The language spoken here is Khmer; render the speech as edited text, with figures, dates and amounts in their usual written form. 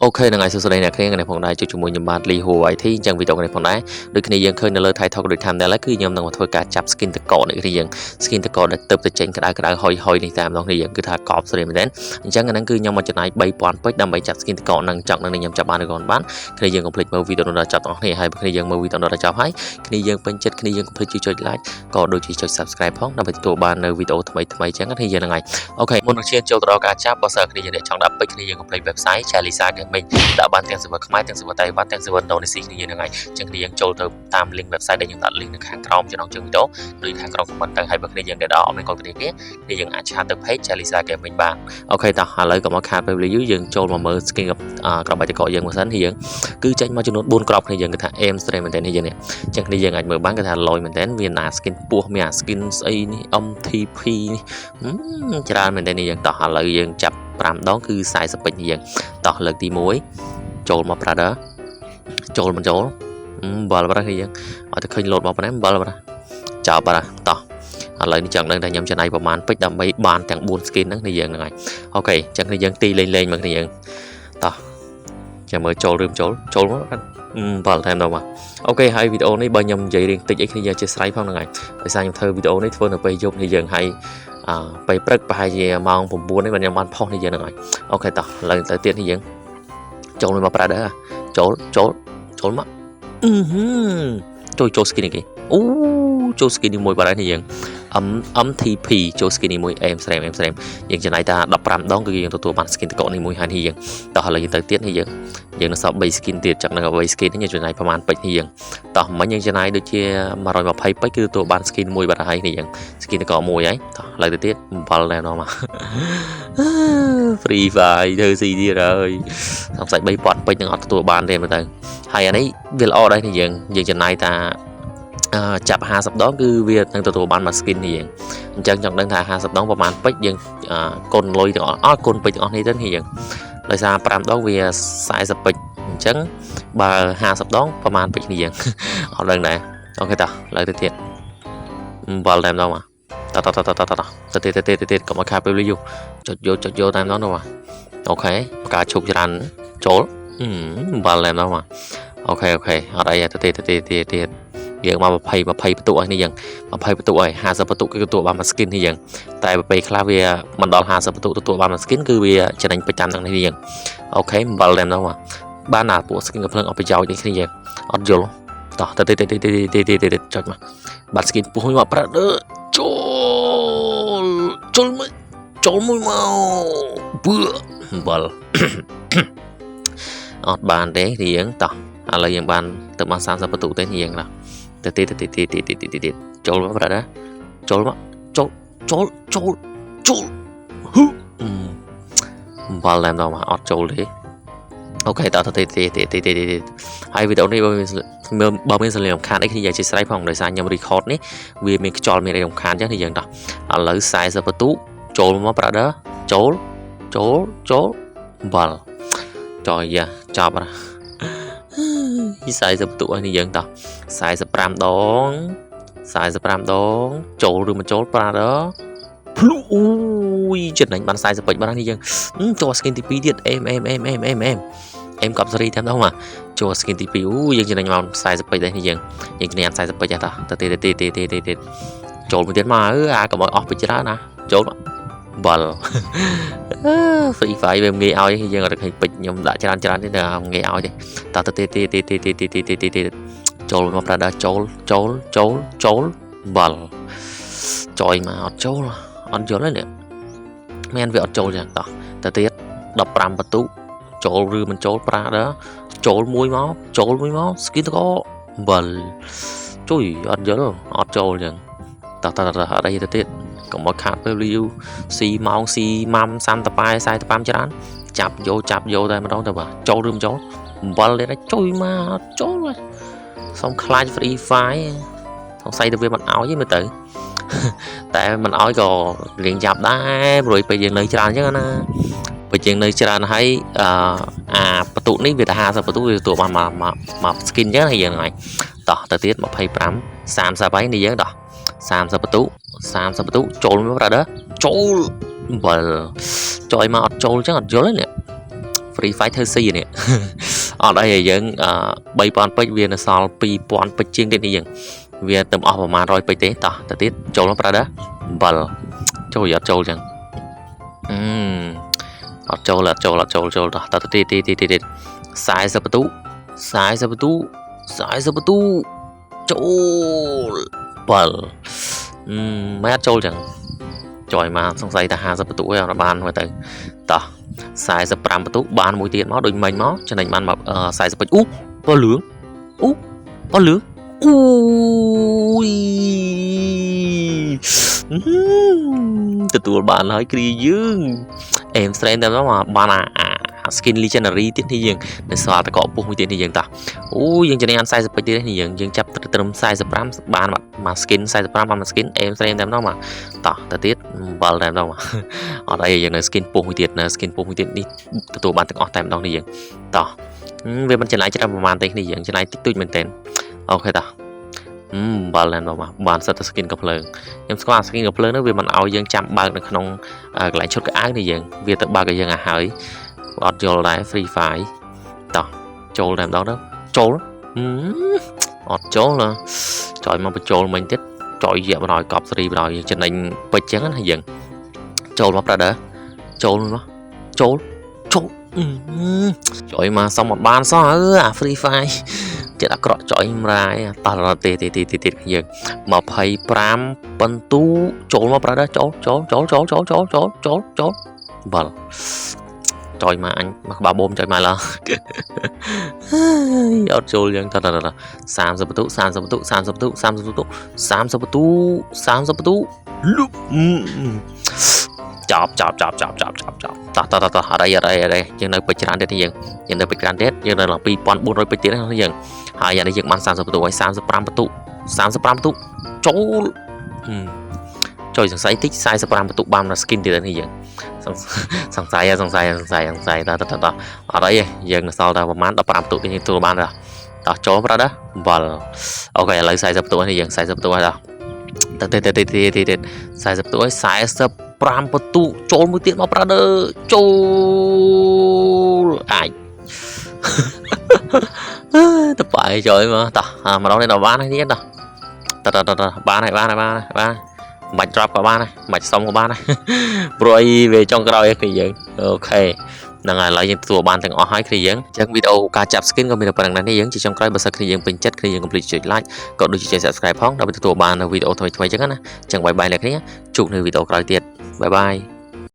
Ok នឹងហើយសួស្តីអ្នកគ្នាថ្ងៃនេះផងដែរជួបជាមួយខ្ញុំបាទលីហូ IT អញ្ចឹងវីដេអូនេះផងដែរដូចគ្នាយើងឃើញនៅលើ title ដូចថាដែរគឺខ្ញុំនឹងមកធ្វើការចាប់ skin តកនេះគ្នាយើង skin តកដែលទៅចេញក្តៅហុយនេះតែម្ដងគ្នាយើងគឺថាកប់ស្រីមែនទេអញ្ចឹងអាហ្នឹងគឺខ្ញុំមកចំណាយ 3000 ពេជ្រដើម្បីចាប់ skin តកនឹងចង់នឹងខ្ញុំចាប់បានឬក៏បានគ្នាយើងកុំភ្លេចមើលវីដេអូនោះដល់ចប់ទាំងគ្នាហើយបើគ្នាយើងមើលវីដេអូនោះដល់ចប់ហើយគ្នាយើងពេញចិត្តគ្នាយើងកុំភ្លេចជួយចុច like ក៏ដូចជាចុច subscribe ផងដើម្បីទទួលបាននៅវីដេអូថ្មីអញ្ចឹងគ្នាយើងហ្នឹងហើយអូខេមុននឹងឈានចូលទៅដល់ការចាប់បើសិនគ្នាយើងចង់ដាក់ពេជ្រគ្នាយើងកុំភ្លេច website Chalisa Gaming ដាក់បានទាំង server ខ្មែរទាំង server តៃវ៉ាន់ទាំង server Indonesia គ្នាហ្នឹងហើយអញ្ចឹងគ្នាយើងចូលទៅតាម link website ដែលខ្ញុំដាក់ link នៅខាងក្រោមចំណងជើងវីដេអូដូចខាងក្រោម comment ទៅហើយបើគ្នាយើងដែលដល់អត់មានកុំគ្នាយើងអាចឆាតទៅ page Chalisa Gaming បានអូខេតោះឥឡូវក៏មកខាតពេលវេលាយូរយើងចូលមកមើល skin ក្របបាច់តកយើងមួយសិនយើងគឺចេញមកចំនួន4ក្របគ្នាយើងគឺថា aim straight មែនតើនេះយើងនេះអញ្ចឹងគ្នាយើងអាចមើលបានគឺថាលយមែនតើវាណា skin ពោះមានអា skin ស្អីនេះ MTP នេះច្រើនមែនតើនេះយើងតោះឥឡូវយើងចាប់5ដងគឺ40ពេជ្រនេះយើងតោះលើកទី1ចូលមក brother ចូលមិនចូលបាល់បាល់គ្នាយើងអត់ទៅឃើញលោតមកប៉ុណ្ណេះបាល់បាល់ចោលបាល់តោះឥឡូវនេះចង់ដឹងថាខ្ញុំចំណាយប្រហែលពេជ្រដើម្បីបានទាំង4 skin ហ្នឹងគ្នាយើងហ្នឹងហើយអូខេអញ្ចឹងគ្នាយើងទីលេងមកគ្នាយើងតោះចាំមើលចូលឬមិនចូលមកបាល់ថែមដល់មកអូខេហើយវីដេអូនេះបើខ្ញុំនិយាយរៀងតិចអីគ្នាយើងចេះស្រ័យផងហ្នឹងហើយដោយសារខ្ញុំធ្វើវីដេអូនេះធ្វើនៅពេលយប់គ្នាយើងហើយពេលព្រឹកប្រហែលជាម៉ោង9នេះខ្ញុំបានផុសនេះយើងហ្នឹងហើយអូខេតោះឡើងទៅទៀតនេះយើងចូលមកប្រាដែរចូលមកចូល skin នេះអូចូល skin នេះមួយបាត់ហើយនេះយើង MTP ចូល skin នេះមួយ aim frame យើងចំណាយតា15ដងគឺយើងទទួលបាន skin តកនេះមួយហើយនេះយើងតោះឥឡូវយើងទៅទៀតនេះយើងនឹងសល់3 skin ទៀតចឹងនឹង3 skin នេះយើងចំណាយប្រហែលពេជ្រនេះយើងតោះមិញយើងចំណាយដូចជា120ពេជ្រគឺទទួលបាន skin មួយបាត់ហើយនេះយើង skin តកមួយហើយតោះឥឡូវទៅទៀត7ដែរមក free fire ធ្វើស៊ីទៀតហើយសង្ស័យ3000ពេជ្រនឹងអត់ទទួលបានទេមើលទៅហើយអានេះវាល្អដែរនេះយើងចំណាយតាចាប់50ដងគឺវានឹងទទួលបានមួយ skin នេះយើងអញ្ចឹងចង់ដឹងថា50ដងប្រហែលពេជ្រយើងគុណលុយទាំងអស់គុណពេជ្រទាំងអស់នេះទៅនេះយើងដោយសារ5ដងវា40ពេជ្រអញ្ចឹងបើ50ដងប្រហែលពេជ្រនេះយើងអត់ដឹងដែរអូខេតោះលើទៅទៀតបាល់តែម្ដងមកតទៅទៀតកុំឲ្យខាតពេលយូរចុចយកតែម្ដងទៅមកអូខេការឈប់ច្រើនចូលបាល់តែម្ដងមកអូខេអត់អីទៅទៀតយើងមក20បន្ទុកហើយនេះយើង20បន្ទុកហើយ50បន្ទុកគឺទទួលបានមួយ skin នេះយើងតែពេលខ្លះវាមិនដល់50បន្ទុកទទួលបានមួយ skin គឺវាចំណេញប្រចាំទាំងនេះយើងអូខេអំបិលតែម្ដងមកបានណាពួក skin កំភ្លើងអត់ប្រយោជន៍នេះគ្នាយើងអត់យល់តោះទៅចុចមកបាត់ skin ពុះមួយមកប្រាក់ចូលមួយមកបឺអំបិលអត់បានទេយើងតោះឥឡូវយើងបានទៅបាន30បន្ទុកទេយើងណាទៅទៀតចូលមកប្រាក់ចូលមកចូលបាល់តែម្ដងមកអត់ចូលទេអូខេតទៅទៀតហើយវីដេអូនេះបើមានសលេងរំខានអីគ្នាយ៉ាងជាស្រ័យផងដោយសារខ្ញុំ record នេះវាមានខ្យល់មានអីរំខានអញ្ចឹងយើងតោះឥឡូវ40បន្ទុកចូលមកប្រាក់ចូលបាល់ចយចាប់ណា40បន្ទុកឲ្យនេះយើងតោះ45ដងចូលឬមិនចូលប្រាដភ្លុអូយចំណេញបាន40ពេជ្របាននេះយើងចូល skin ទី2ទៀតអេមកប់សេរីតែម្ដងមកចូល skin ទី2អូយើងចំណេញមក40ពេជ្រដែរនេះយើងគ្នា40ពេជ្រតទៅទៀតចូលមួយទៀតមកអាកុំឲ្យអស់ពេជ្រច្រើនណាចូលបាល់ free fire វាងាយឲ្យយើងអត់ឃើញពេជ្រខ្ញុំដាក់ច្រើនទេតែងាយឲ្យទេតទៅទៀតចូលមកប្រាដាចូលបាល់ចយមកអត់ចូលអត់យល់ទេនេះមែនវាអត់ចូលចឹងតោះទៅទៀត15បន្ទុកចូលឬមិនចូលប្រាដាចូលមួយមក skin តកបាល់ជួយអត់យល់អត់ចូលចឹងតោះអត់អីទៅទៀតកុំមកខាតពេលយូរស៊ីម៉ោងស៊ីម៉ាំសាំតប៉ែ40ច្រើនចាប់យកតែម្ដងទៅបាទចូលឬមិនចូលអំបិលទេជួយមកអត់ចូលសុំខ្លាច free fire សង្ស័យទៅវាមិនអោយទេមើលទៅតែមិនអោយក៏រៀងចាប់ដែរព្រោះពេលយើងនៅច្រើនអញ្ចឹងណាពេលយើងនៅច្រើនហើយអាបន្ទុកនេះវាតែ50បន្ទុកវាទទួលបានមក skin អញ្ចឹងហើយយើងហើយតោះទៅទៀត25 30ហើយនេះយើងតោះ30បន្ទុកចូលមក brother ចូលបាល់ចយមកអត់ចូលអញ្ចឹងអត់យល់ទេនេះ free fight ធ្វើស៊ីនេះអត់អីឲ្យយើង3000ពេជ្រវានៅសល់2000ពេជ្រជាងទៀតនេះយើងវាទៅអស់ប្រហែល100ពេជ្រទេតោះទៅទៀតចូលមកប្រើដែរ7ចូលយកចូលចឹងអត់ចូលតោះទៅទៀត40បន្ទុ40បន្ទុចូល7មិនអត់ចូលចឹងចុយមកសង្ស័យតែ50បន្ទុឯងអត់បានមើលទៅតោះ45បន្ទុបានមួយទៀតមកដូចមិញមកចំណេញបានមក40ពេជ្រពណ៌លឿងអូយទទួលបានហើយគ្រាយើងអេមស្រេនតែមកបានអា skin legendary ទៀតនេះយើងនៅសល់តកកពុះមួយទៀតនេះយើងតោះយើងចំណេញបាន40ពេជ្រទៀតនេះយើងចាប់ត្រឹម45បានមក skin 45បានមក skin អេមស្រេនតែមកតោះទៅទៀត7តែម្ដងអត់អីយើងនៅ skin ពុះមួយទៀតនេះទទួលបានទាំងអស់តែម្ដងនេះយើងតោះវាមិនចំណាយច្រើនប្រហែលទេនេះយើងចំណាយតិចតួចមែនតើអូខេតោះ7តែម្ដងបានសិតតែ skin កំភ្លើងខ្ញុំស្គាល់ skin កំភ្លើងនោះវាមិនឲ្យយើងចាំបើកនៅក្នុងកន្លែងឈុតកៅអៅនេះយើងវាទៅបើកឲ្យយើងឲ្យហើយអត់យល់ដែរ free fire តោះចូលតែម្ដងទៅចូលអត់ចូលណាចុយមកបញ្ចូលមិញទៀតចុយយកបណ្ដោយកប់សេរីបណ្ដោយចំណេញពេជ្រចឹងណាយើងចូលមកប្រដៅចូលចុយមកសុំអត់បានសោះអា free fire ចិត្តអាក្រក់ចុយម្រាយតោះទៀតយើង25បន្ទូចូលមកប្រដៅចូលបាល់ចុយមកអញមកក្បាលបូមចុយមកឡើអត់ចូលយ៉ាងតើ30បន្ទុ30បន្ទុលុបចប់តោះអត់អីយើងនៅពេជ្រច្រើនទៀតយើងនៅពេជ្រច្រើនទៀតយើងនៅឡើង2400ពេជ្រទៀតហ្នឹងយើងហើយអានេះយើងបាន30បន្ទុហើយ35បន្ទុចូលចុយសង្ស័យតិច45បន្ទុបានមក skin ទៀតនេះយើងសង្ស័យតើអត់អីយើងនៅសល់តែប្រហែល15បន្ទុនេះទទួលបានដែរតោះចូលប្រដៅ7អូខេឥឡូវ40បន្ទុនេះយើង40បន្ទុហើយដល់ទៅ40បន្ទុហើយ45បន្ទុចូលមួយទៀតមកប្រដៅចូលអាចទៅបាយចុយមកតោះម្ដងនេះដល់បានហើយនេះតោះបានហើយមិនច្រាប់ក៏បានដែរមិនសុំក៏បានដែរព្រោះអីវាចុងក្រោយគ្នាយើងអូខេហ្នឹងហើយឥឡូវយើងទទួលបានទាំងអស់ហើយគ្នាយើងអញ្ចឹងវីដេអូការចាប់ skin ក៏មានតែប៉ុណ្្នឹងដែរយើងជាចុងក្រោយបើសិនគ្នាយើងពេញចិត្តគ្នាយើងកុំភ្លេចចុច like ក៏ដូចជាចុច subscribe ផងដើម្បីទទួលបាននៅវីដេអូថ្មីៗអញ្ចឹងណាអញ្ចឹងបាយអ្នកគ្នាជួបនៅវីដេអូក្រោយទៀតបាយ